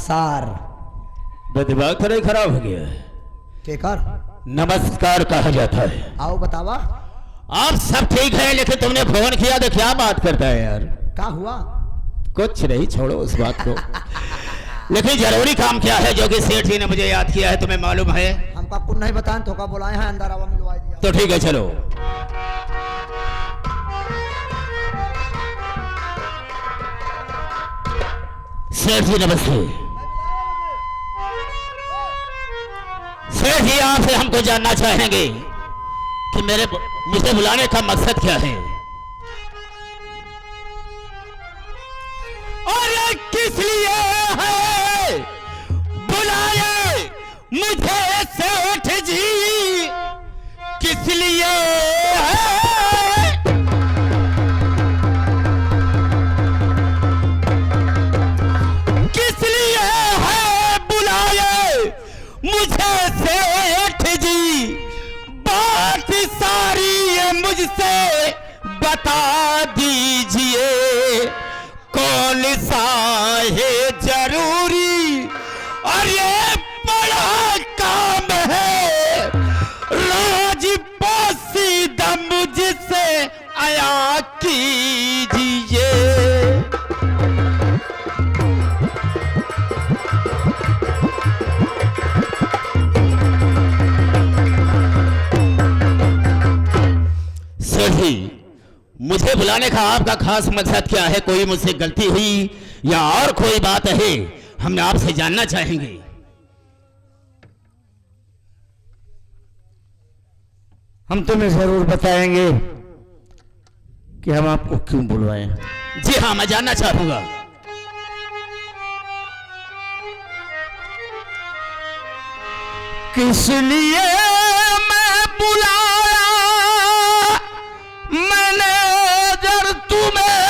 नमस्कार। दिमाग थोड़ा खराब हो गया है। के कर नमस्कार कहा जाता है। आओ बतावा। आप सब ठीक है, लेकिन तुमने फोन किया तो क्या बात करता है यार? क्या हुआ? कुछ नहीं, छोड़ो उस बात को। लेकिन जरूरी काम क्या है जो कि सेठ जी ने मुझे याद किया है, तुम्हें मालूम है? हमको आपको नहीं बताएं तो का बुलाए हैं, अंदर आवा मिलवा दिया। तो ठीक है चलो। सेठ जी नमस्ते। सेठ जी आपसे हमको जानना चाहेंगे कि मुझे बुलाने का मकसद क्या है और ये किस लिए है बुलाए मुझे सेठ जी, किस लिए है? किस लिए है बुलाए मुझे सेठ जी? बात सारी ये मुझसे बता दीजिए, कौन सा है जरूरी और ये बड़ा काम है, राज पोसीदा मुझसे आया कीजिए। मुझे बुलाने का आपका खास मकसद क्या है? कोई मुझसे गलती हुई या और कोई बात है, हम आपसे जानना चाहेंगे। हम तुम्हें जरूर बताएंगे कि हम आपको क्यों बुलवाए। जी हाँ, मैं जानना चाहूंगा। किस लिए मैं बुलाया मैनेजर तुम्हें,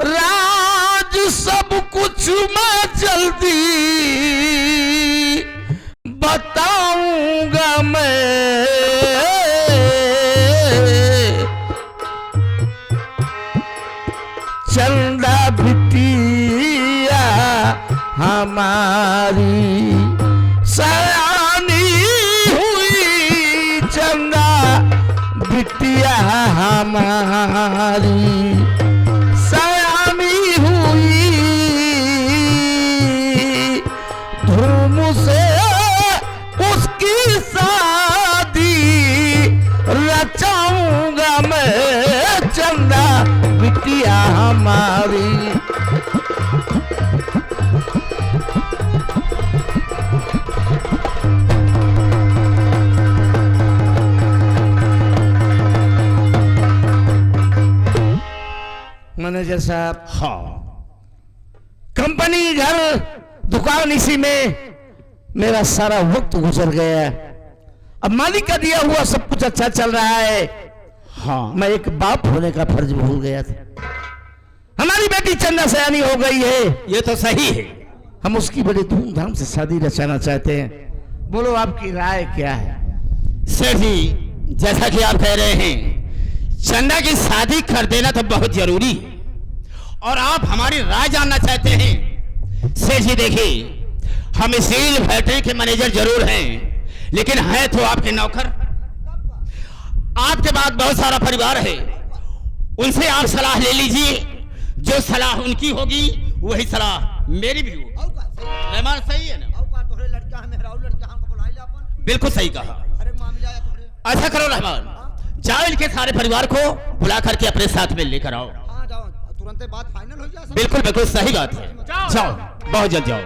राज सब कुछ मैं जल्दी बताऊंगा मैं। चंदा बिटिया हमारी सयानी हुई, चंदा बिटिया हमारी सयानी हुई, धूम से उसकी शादी रचाऊंगा मैं, चंदा बिटिया हमारी। मैनेजर साहब, हाँ, कंपनी, घर, दुकान, इसी में मेरा सारा वक्त गुजर गया। अब मालिक का दिया हुआ सब कुछ अच्छा चल रहा है। हाँ, मैं एक बाप होने का फर्ज भूल गया था। हमारी बेटी चंदा सयानी हो गई है, ये तो सही है। हम उसकी बड़ी धूमधाम से शादी रचाना चाहते हैं। बोलो आपकी राय क्या है? सेठ जी, जैसा कि आप कह रहे हैं, चंदा की शादी कर देना तो बहुत जरूरी है और आप हमारी राय जानना चाहते हैं। सेठ जी देखिए, हम स्टील फैक्ट्री के मैनेजर जरूर हैं, लेकिन हैं तो आपके नौकर। आपके बाद बहुत सारा परिवार है, उनसे आप सलाह ले लीजिए। जो सलाह उनकी होगी वही सलाह मेरी भी होगी। रहमान सही है ना? बिल्कुल सही कहा। ऐसा करो रहमान, जाओ इनके सारे परिवार को बुला करके अपने साथ में लेकर आओ। हाँ जाओ, तुरंत बात फाइनल हो जाए। बिल्कुल बिल्कुल सही बात है। जाओ, बहुत जल्द जाओ।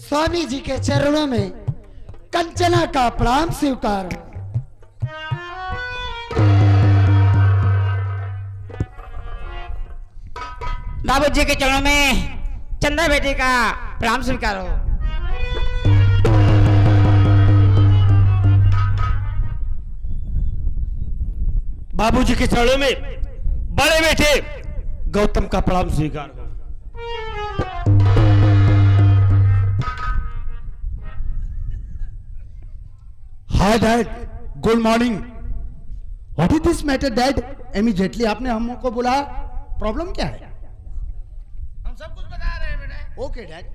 स्वामी जी के चरणों में कंचना का प्रणाम स्वीकार। बाबूजी के चरणों में चंदा बेटी का प्रणाम स्वीकार हो। बाबूजी के चरणों में बड़े बेटे गौतम का प्रणाम स्वीकार हो। Hi dad, good morning. What is this matter dad? Immediately आपने हमको बुलाया, प्रॉब्लम क्या है? हम सब कुछ बता रहे हैं बेटा। Okay dad.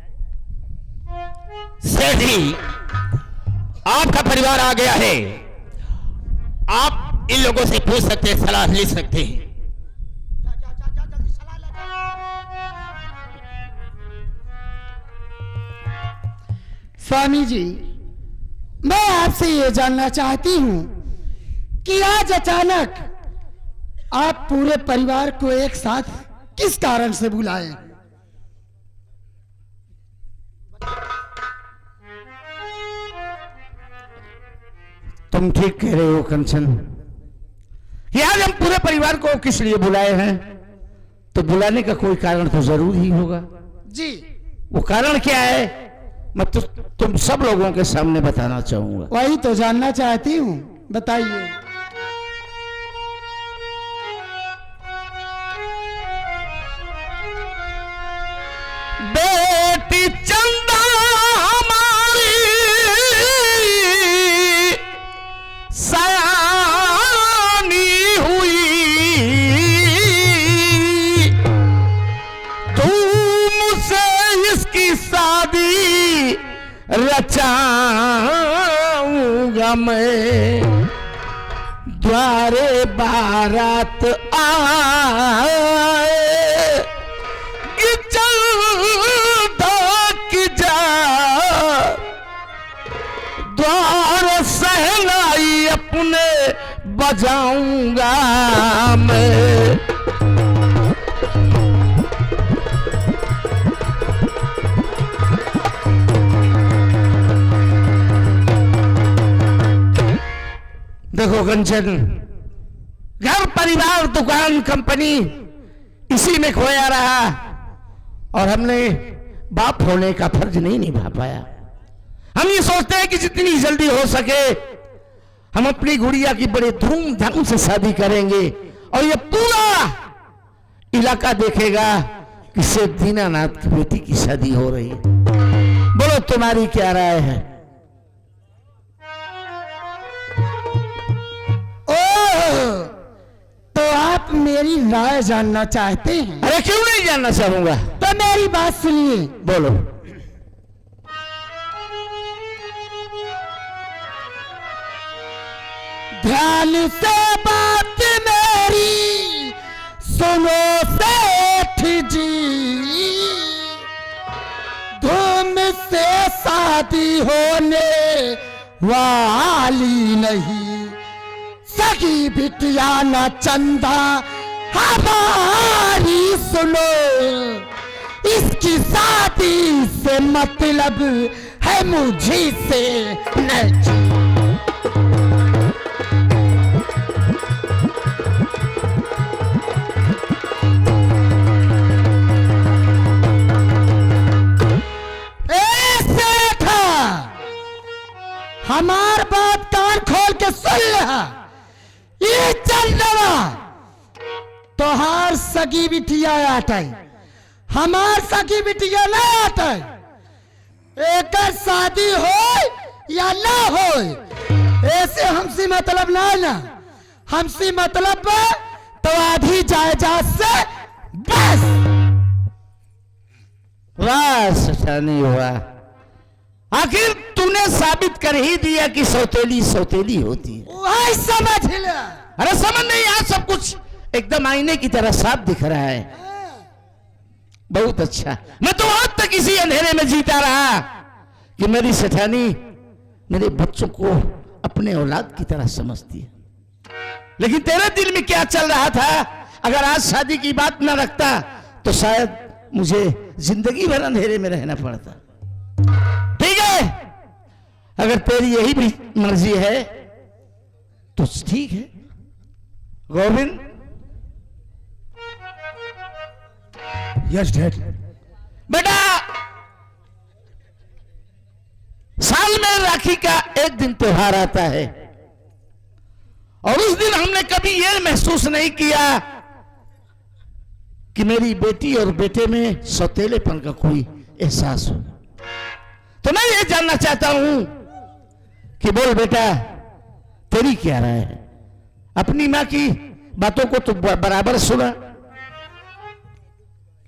सेठ जी, आपका परिवार आ गया है। आप इन लोगों से पूछ सकते हैं, सलाह ले सकते हैं। जल्दी सलाह ले। स्वामी जी, मैं आपसे ये जानना चाहती हूँ कि आज अचानक आप पूरे परिवार को एक साथ किस कारण से बुलाए? तुम ठीक कह रहे हो कंचन। कि आज हम पूरे परिवार को किस लिए बुलाए हैं, तो बुलाने का कोई कारण तो जरूर ही होगा। जी, वो कारण क्या है मैं तो तुम सब लोगों के सामने बताना चाहूंगा। वही तो जानना चाहती हूँ, बताइए। बेटी चंदा हमारी सयानी हुई, तुमसे इसकी शादी रचाऊंगा मैं। द्वारे बारात आए कि चलता कि जा, द्वार सहनाई अपने बजाऊंगा मैं। देखो कंचन, घर परिवार दुकान कंपनी इसी में खोया रहा और हमने बाप होने का फर्ज नहीं निभा पाया। हम ये सोचते हैं कि जितनी जल्दी हो सके हम अपनी गुड़िया की बड़े धूमधाम से शादी करेंगे और ये पूरा इलाका देखेगा कि सिर्फ दीनानाथ की बेटी की शादी हो रही है। बोलो तुम्हारी क्या राय है? तो आप मेरी राय जानना चाहते हैं? अरे क्यों नहीं जानना चाहूंगा, तो मेरी बात सुनिए। बोलो। ध्यान से बात मेरी सुनो सेठ जी, धूम से शादी होने वाली नहीं, सगी बिटिया न चंदा हमारी सुनो, इसकी शादी से मतलब है मुझे से नहीं। हमार बात कान खोल के सुन ले। ये चंदवा तोहार सगी बिटिया आटे, हमार सगी बिटिया नहीं आटे। एक शादी हो या ना हो, ऐसे हमसे मतलब ना, हमसे मतलब तो आधी जायदाद से बस। बस अच्छा नहीं हुआ। आखिर तूने साबित कर ही दिया कि सौतेली सौतेली होती है। वही समझ ले। अरे समझ नहीं, आज सब कुछ एकदम आईने की तरह साफ दिख रहा है। बहुत अच्छा। मैं तो आज तक इसी अंधेरे में जीता रहा कि मेरी सेठानी मेरे बच्चों को अपने औलाद की तरह समझती है। लेकिन तेरे दिल में क्या चल रहा था? अगर आज शादी की बात न रखता तो शायद मुझे जिंदगी भर अंधेरे में रहना पड़ता। ठीक है, अगर तेरी यही भी मर्जी है तो ठीक है। गोविंद। Yes dad. बेटा, साल में राखी का एक दिन त्योहार आता है और उस दिन हमने कभी यह महसूस नहीं किया कि मेरी बेटी और बेटे में सौतेलेपन का कोई एहसास हो। तो मैं ये जानना चाहता हूं कि बोल बेटा, तेरी क्या राय है? अपनी मां की बातों को तो बराबर सुना,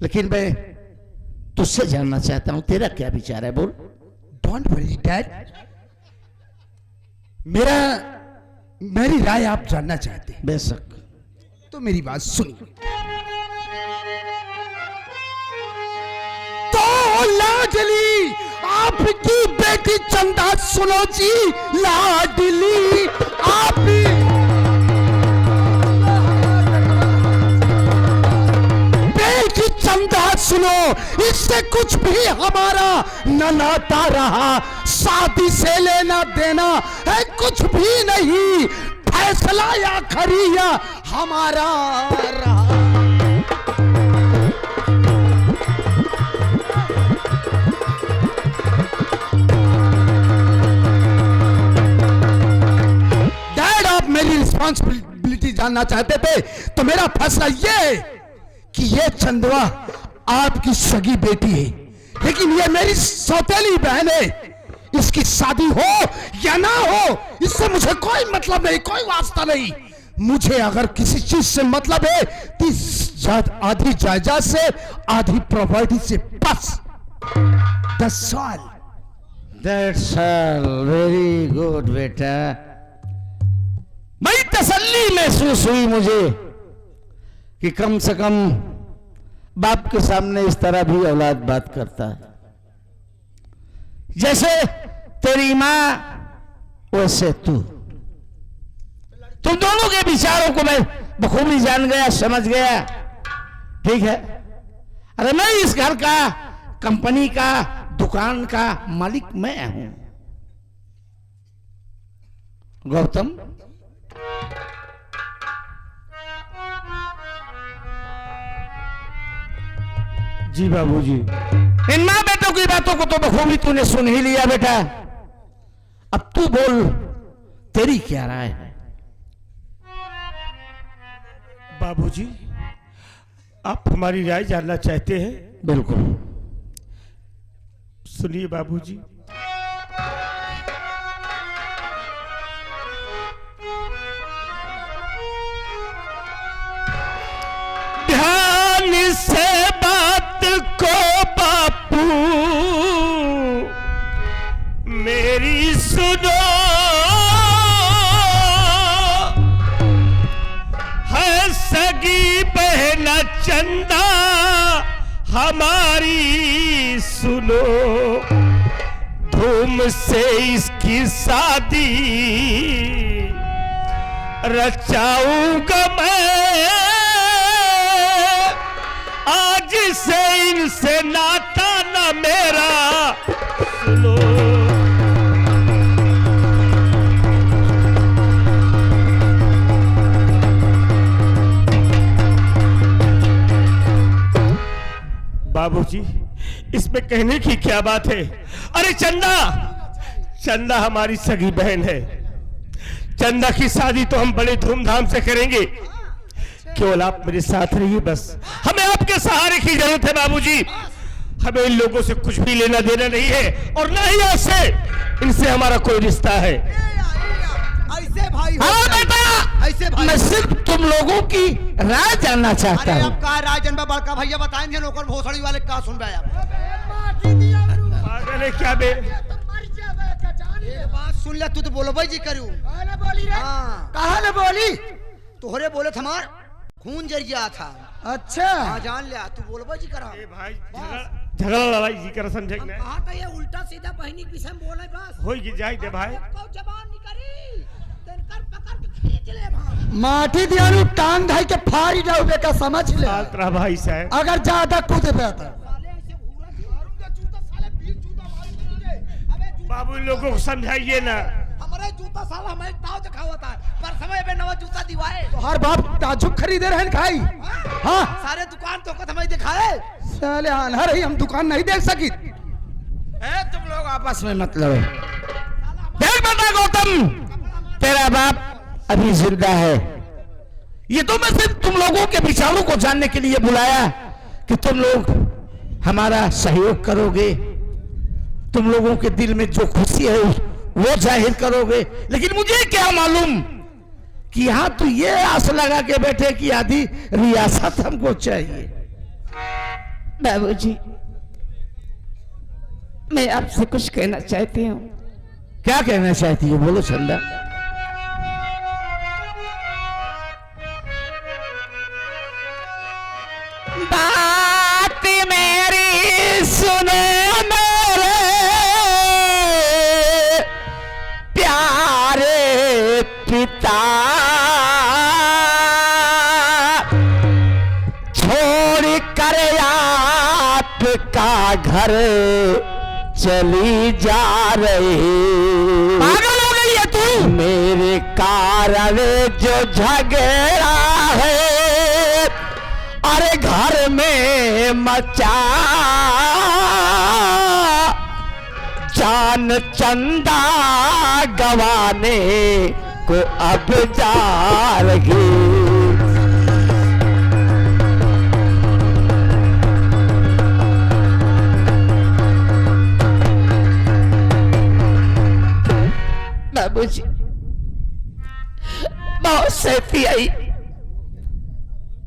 लेकिन मैं तुझसे जानना चाहता हूं तेरा क्या विचार है, बोल। डोंट वरी डैड, मेरी राय आप जानना चाहते हैं बेशक, तो मेरी बात सुनिए। तो लाडली आपकी बेटी चंदा, सुनो जी लाडली आप बेटी चंदा सुनो, इससे कुछ भी हमारा न नाता रहा, शादी से लेना देना है कुछ भी नहीं, फैसला या खरिया हमारा रहा। डैड, आप मेरी रिस्पॉन्सिबिलिटी जानना चाहते थे तो मेरा फैसला ये है कि ये चंदवा आपकी सगी बेटी है, लेकिन ये मेरी सौतेली बहन है। इसकी शादी हो या ना हो, इससे मुझे कोई मतलब नहीं, कोई वास्ता नहीं। मुझे अगर किसी चीज से मतलब है तो आधी जायदाद से, आधी प्रॉपर्टी से, बस। That's all. That's all. Very good बेटा। बड़ी तसल्ली महसूस हुई मुझे कि कम से कम बाप के सामने इस तरह भी औलाद बात करता है। जैसे तेरी मां वैसे तू। तुम दोनों के विचारों को मैं बखूबी जान गया, समझ गया, ठीक है। अरे मैं इस घर का, कंपनी का, दुकान का मालिक मैं हूं। गौतम, जी बाबूजी। इन मां बेटों की बातों को तो बखूबी तूने सुन ही लिया बेटा। अब तू बोल, तेरी क्या राय है? बाबूजी, आप हमारी राय जानना चाहते हैं? बिल्कुल। सुनिए बाबूजी। ध्यान से बात को बापू मेरी सुनो, है सगी बहन चंदा हमारी सुनो, धूम से इसकी शादी रचाऊंगा मैं, आज से इनसे नाता न मेरा सुनो। बाबूजी, इसमें कहने की क्या बात है? अरे चंदा हमारी सगी बहन है। चंदा की शादी तो हम बड़े धूमधाम से करेंगे, केवल आप मेरे साथ रहिए बस। हमें आपके सहारे की जरूरत है बाबूजी। हमें इन लोगों से कुछ भी लेना देना नहीं है और ना ही आपसे, इनसे हमारा कोई रिश्ता है। ऐसे भाई हो, हाँ बेटा, ऐसे भाई। मैं सिर्फ तुम लोगों की राय जानना चाहता अरे हूँ। अब का राजन में बड़का भैया बताएंगे, नौकर भोसड़ी वाले का सुन रहे हैं? पागल है क्या बे? एक बात सुन ले, तू तो बोलो भाई जी करू। हाँ, कहा न बोली? तोहरे बोले हमार खून जर गया था। अच्छा, हाँ जान लिया, तू बोलो भाई जी करा। ए भाई, झगड़ा लड़ाई जी कर समझे कि नहीं? कहा तो ये उल्टा सीधा बहनी की विषय में बोले बस। होई की जाए दे भाई। को जबान नहीं करी, तनकर पकड़ के खींच ले भाई। माटी दियानु टांग धाई के फाड़ी जाओगे का समझ ले। साथ रहा भाई साहब। अगर ज्यादा कूद पे आता साले ऐसे घूरा मारूंगा, चूता साले बीच चूता मारूंगा तुझे। अबे बाबू इन लोगों को समझाइए ना। हमारे जूता साला हमें ताव दिखावता है पर समय पे नवा जूता दिवाए तो हर बाप ताजुब खरीदे रहे खाई। हाँ सारे दुकान तो हमें दिखाए साले अनहर ही हम दुकान नहीं देख सकी। तुम लोग आपस में मतलब देख बेटा गौतम, तेरा बाप अभी जिंदा है। ये तो मैं सिर्फ तुम लोगों के विचारों को जानने के लिए बुलाया कि तुम लोग हमारा सहयोग करोगे, तुम लोगों के दिल में जो खुशी है वो जाहिर करोगे। लेकिन मुझे क्या मालूम कि यहां तो ये आस लगा के बैठे कि आधी रियासत हमको चाहिए। बाबूजी, मैं आपसे कुछ कहना चाहती हूँ। क्या कहना चाहती हो, बोलो चंदा। बात मेरी सुनो मेरे प्यारे पिता, छोड़ कर आपका घर चली जा रही। पागल हो गई है तू? मेरे कारण जो झगड़ा है अरे घर में मचा, जान चंदा गवाने को अब जा रही। बाबूजी, बहुत सहती आई,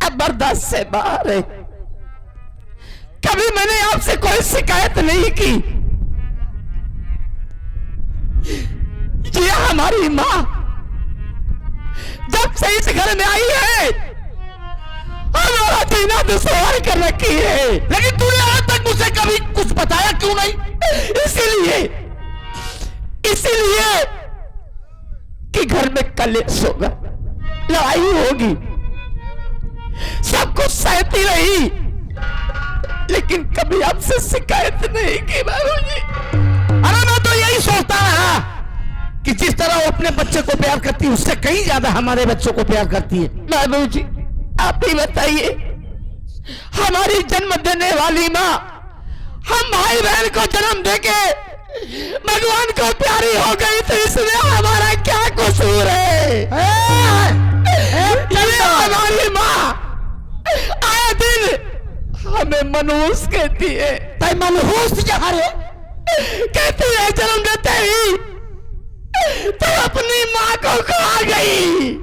अब बर्दाश्त से बाहर है। कभी मैंने आपसे कोई शिकायत नहीं की। ये हमारी माँ जब से इस घर में आई है हमारा जीना दुश्वार कर रखी है। लेकिन तूने आज तक मुझे कभी कुछ बताया क्यों नहीं? इसीलिए कि घर में कलेश होगा, लड़ाई होगी, सब कुछ सहती रही, लेकिन कभी आपसे शिकायत नहीं की बाबूजी। अरे मैं तो यही सोचता रहा कि जिस तरह वो अपने बच्चे को प्यार करती है उससे कहीं ज्यादा हमारे बच्चों को प्यार करती है। बाबूजी, आप ही बताइए, हमारी जन्म देने वाली माँ हम भाई बहन को जन्म देके भगवान को प्यारी हो गई, तो इसमें हमारा क्या कसूर है? ये हमारी माँ आए दिन हमें मनहूस कहती है। तय मनहूस जहाँ रे कहती है जन्म देते ही तो अपनी माँ को खा गई।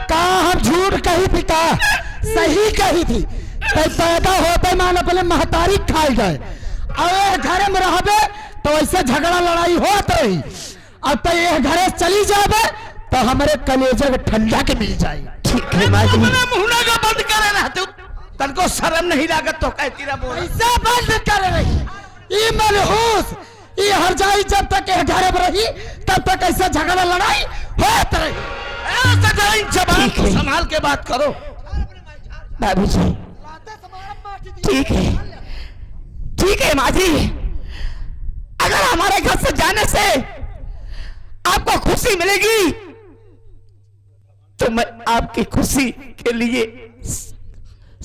कहा हम झूठ कही पिता, सही कही थी। तय पैदा होते मान अपने महतारी खाई गए, और घर में रहबे तो ऐसे झगड़ा लड़ाई होत रही। अब तो ये घरे चली जाबे तो हमारे कलेजे के ठंडा के मिल जाए। ठीक है माजी, मुहना का बंद करे रहते तनको शर्म नहीं लागत तो कहती रहा बोल। ऐसा बंद करे रही। ये मनहूस ये हर जाई जब तक ये घर में रही तब तक ऐसा झगड़ा लड़ाई होत रही। जबान को संभाल के बात करो बाबूजी। ठीक है, ठीक है माँ जी, अगर हमारे घर से जाने से आपको खुशी मिलेगी तो मैं आपकी खुशी के लिए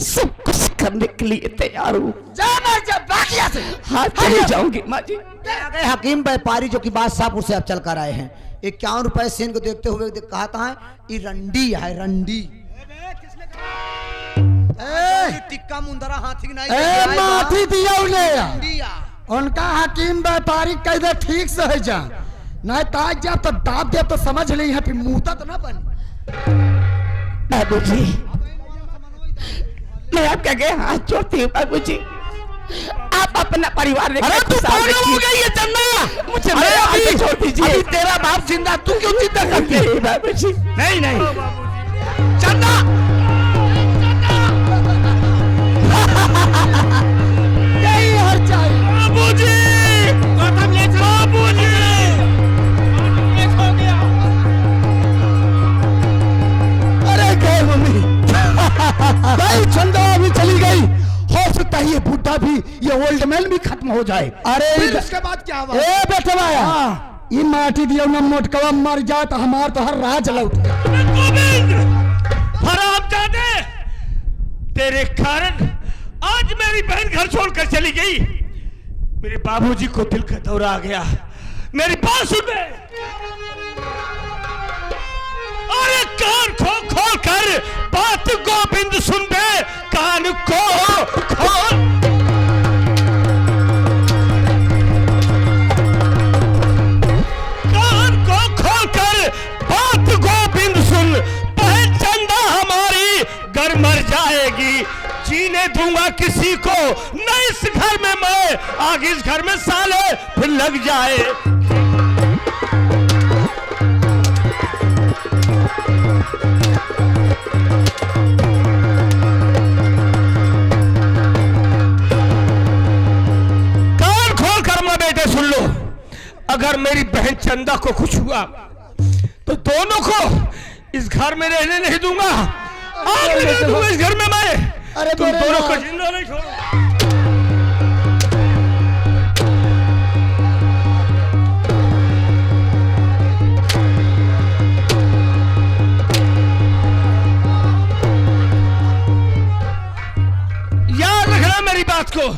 सब कुछ करने के लिए तैयार हूँ। हाँ चली जाऊंगी माँ जी। गए हकीम व्यापारी जो कि बादशाहपुर से अब चल कर आए हैं। 51 रुपए सेन को देखते हुए कहता है ये रंडी है, रंडी। टिक्का मुंदरा हाथी नहीं माथी दिया उन्हें, उनका हकीम व्यापारी कह दे ठीक से है जा, नहीं ताज जा तो दाब दे तो समझ ली है, फिर मुंहता तो ना बन। बाबूजी, मैं आपके आगे हाथ जोड़ती हूँ बाबूजी, आप अपना परिवार लेकर खुशहाल रखिए। मुझे मेरे हाथ छोड़ दीजिए। अभी तेरा बाप जिंदा, तू क्यों चिंता करती है? बाबूजी नहीं नहीं चंदा, यही हर चाहिए। बाबूजी, गौतम ले चलो। बाबूजी, हो गया। अरे गए मम्मी। गई चंदा अभी चली गई, हो सकता है ये बुढ़ा भी, ये ओल्ड मैन भी खत्म हो जाए। अरे फिर उसके बाद क्या हुआ? ए बेटवा, ये माटी दियो ना मोटकवा मर जा तो हमार तो हर राज लौट। हरामजादे, तेरे कारण आज मेरी बहन घर छोड़कर चली गई। मेरे बाबूजी को दिल का दौरा आ गया। मेरी बात सुन ले। अरे कान खोल कर बात गोविंद सुन ले, कान को खोल। कान को खोल कर बात गोविंद सुन। बहन चंदा हमारी घर मर जाएगी, जीने दूंगा किसी को न इस घर में मैं, आग इस घर में साले फिर लग जाए। कान खोल कर मैं बेटे सुन लो, अगर मेरी बहन चंदा को कुछ हुआ तो दोनों को इस घर में रहने नहीं दूंगा, आग लगा दूंगा इस घर में मैं। अरे तुम दोनों को जिंदा नहीं छोड़ो। याद रखना मेरी बात को।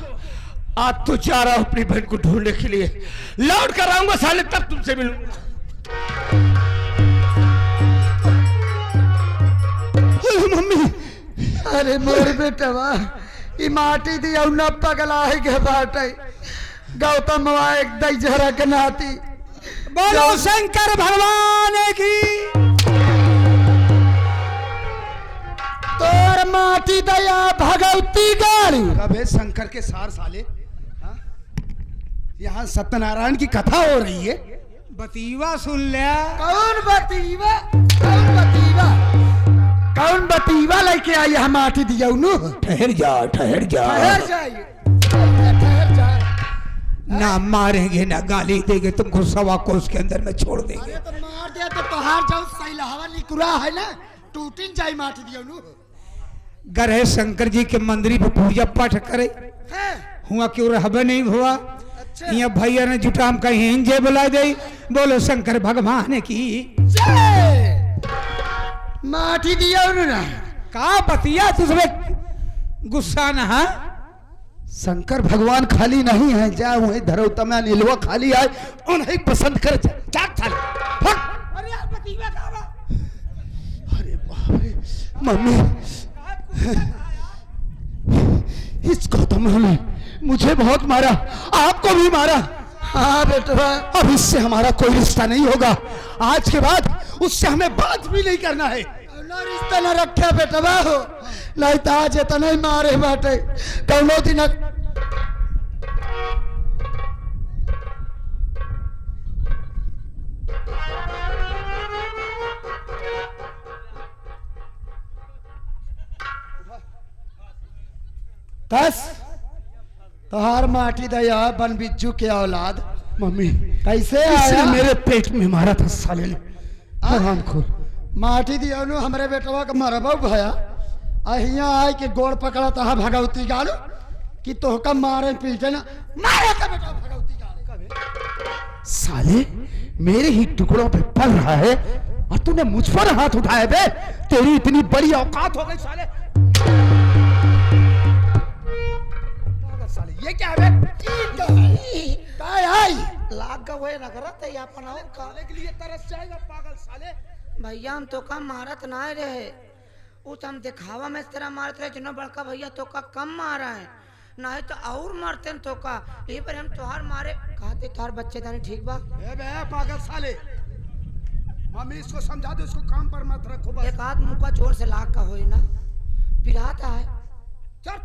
आज तो जा रहा हूं अपनी बहन को ढूंढने के लिए, लौट कर आऊंगा साले तब तुमसे मिलूंगा। मम्मी, अरे मोर बेटवा, ई माटी दिया न पगला है के बाटे। गौतम एक दई जहरा के नाती। बोलो शंकर भगवान की। तोर माटी दया भगवती गाड़ी। कबे शंकर के सार साले, यहाँ सत्यनारायण की कथा हो रही है। बतीवा सुन लिया। कौन बतीवा? कौन बतीवा? कौन बतीवा लेके आई हम माटी दिया? ठहर जा, ठहर जा, ठहर जाइए, ठहर जाए। ना मारेंगे ना गाली देंगे, तुमको सवा कोस के अंदर में छोड़ देंगे। अरे तो मार दिया तो तोहार जाओ सही हवा निकुरा है ना, टूटिन जाई माटी दिया गरे शंकर जी के मंदिर पे पूजा पाठ करे हुआ क्यों रहबे नहीं हुआ। अच्छा। यहाँ भैया ने जुटाम का हिंजे बुला दे। बोलो शंकर भगवान की। माटी दिया उन्होंने का बतिया तुझमें गुस्सा न है? शंकर भगवान खाली नहीं है, जा वही धरौता में नीलवा खाली आए, उन्हें पसंद कर। अरे यार बतीवा कहाँ बा? अरे बाप रे मम्मी, इस गौतम ने मुझे बहुत मारा, आपको भी मारा। हाँ बेटा, अब इससे हमारा कोई रिश्ता नहीं होगा। आज के बाद उससे हमें बात भी नहीं करना है। ना रिश्ता न रखे बेटवा हो, नहीं तो आज इतना ही मारे बाटे कौनो दिन। बस तोहार माटी दया बन बिज्जू के औलाद। मम्मी कैसे इसने आया? मेरे पेट में मारा था साले ने। हरामखोर। माटी दिया हमारे बेटवा के मरबो भया अहिया आए के गोड़ पकड़ा तहा भगवती गालू कि तोहका मारे पीटे ना मारे का बेटा भगवती गाले। साले मेरे ही टुकड़ों पे पल रहा है और तूने मुझ पर हाथ उठाया बे। तेरी इतनी बड़ी औकात हो गई साले। साले ये क्या है बे? काय आई लाग का वही रख रहा था या अपना खाने के लिए तरस जाएगा पागल साले। भैया हम तो कम मारत ना रहे, उस हम दिखावा में इस तरह मारते रहे जिन्होंने बड़का भैया तो का कम मारा है, नहीं तो और मारते हैं तो का। यही पर हम तोहार मारे कहते तोहार बच्चे दानी ठीक बा। ए बे पागल साले, मम्मी इसको समझा दो, इसको काम पर मत रखो बस। एक हाथ मुंह का जोर से लाग का होई ना पिराता है। चल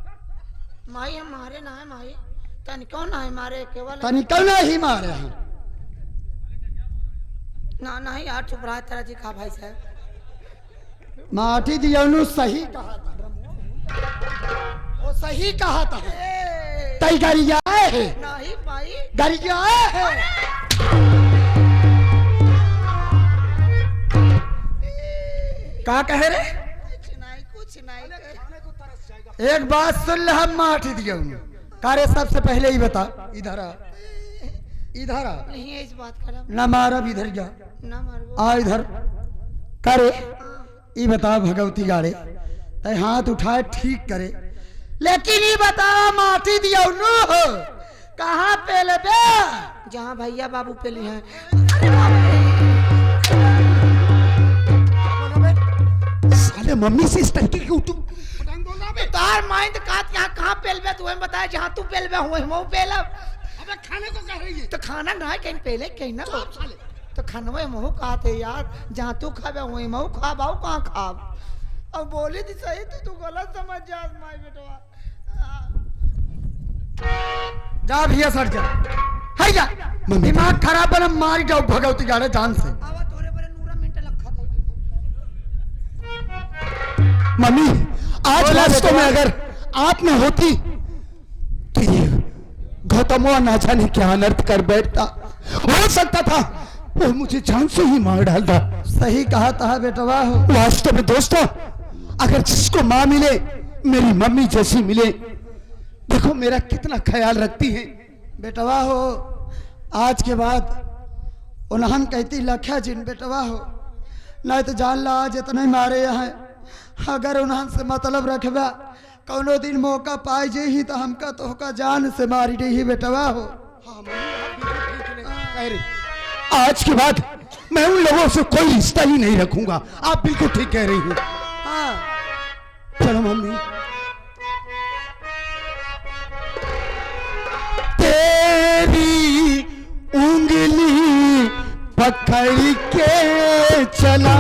माई हम मारे ना है माई, तन कौन ना है मारे केवल तनिको नहीं मारे हैं। ना नहीं यार चुप रहा तेरा जी का भाई साहब। माटी दिया सही कहा था, वो सही कहा था। तई गरिया है नहीं भाई गरिया है। क्या कह रहे? कुछ नहीं खाने को तरस जाएगा एक बात सुन ले, हम माटी दिया कार्य। सबसे पहले ही बता, इधर आ, इधर आ, नहीं इस बात कर ना मारा इधर जा, ना मारो आ इधर करे। ये बता भगवती गाड़े ते हाथ उठाए ठीक करे, लेकिन ये बता माटी दिया कहाँ पे ले बे? जहाँ भैया बाबू पे ली हैं। साले मम्मी से इस तरीके की उठू तार माइंड का यहाँ कहाँ पेलबे तू हमें बताया, जहाँ तू पेलबे हुए हम पेलब। अबे खाने को कह रही है तो खाना ना कहीं पहले कहीं ना तो खानवे महू खाते यार, जहाँ तू खाबे वही महू खा बाऊ कहाँ खाब। अब बोली थी सही तू गलत समझ जा माई बेटवा। जा भैया सर जा, है जा दिमाग खराब बना मारी जाओ भगवती गाड़े जान से। आवा तोरे बरे नूरा मिनट लखा था। मम्मी आज लास्टों में अगर आप न होती तो ये गौतमवा ना जाने क्या अनर्थ कर बैठता। हो सकता था वो मुझे जान से ही मार डालता। सही कहा था बेटवा हो। वास्तव में दोस्तों, अगर जिसको माँ मिले मेरी मम्मी जैसी मिले, देखो मेरा कितना ख्याल रखती है। बेटवा हो आज के बाद उन्हन कहती लख्या जिन बेटवा हो, नहीं तो जान ला आज इतने मारे हैं। अगर उन्हन से मतलब रखबा कौनो दिन मौका पाए जे ही तो हमका तो होका जान से मारी दे ही बेटवा हो। आज के बाद मैं उन लोगों से कोई रिश्ता ही नहीं रखूंगा। आप बिल्कुल ठीक कह रही हो। हाँ चलो मम्मी। तेरी उंगली पकड़ के चला,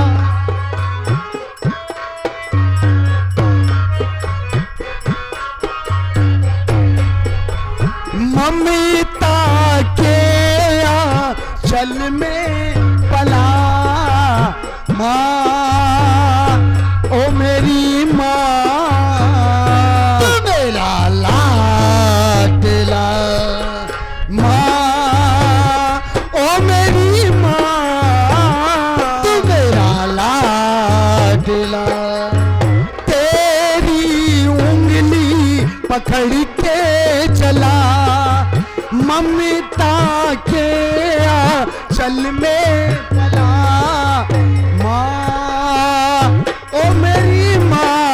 ममता के आंचल में पला, माँ ओ मेरी माँ, तू मेरा लाडला, माँ ओ मेरी माँ, तू मेरा लाडला। तेरी उंगली पकड़ के चला, ममता के आंचल में पला, माँ ओ मेरी माँ,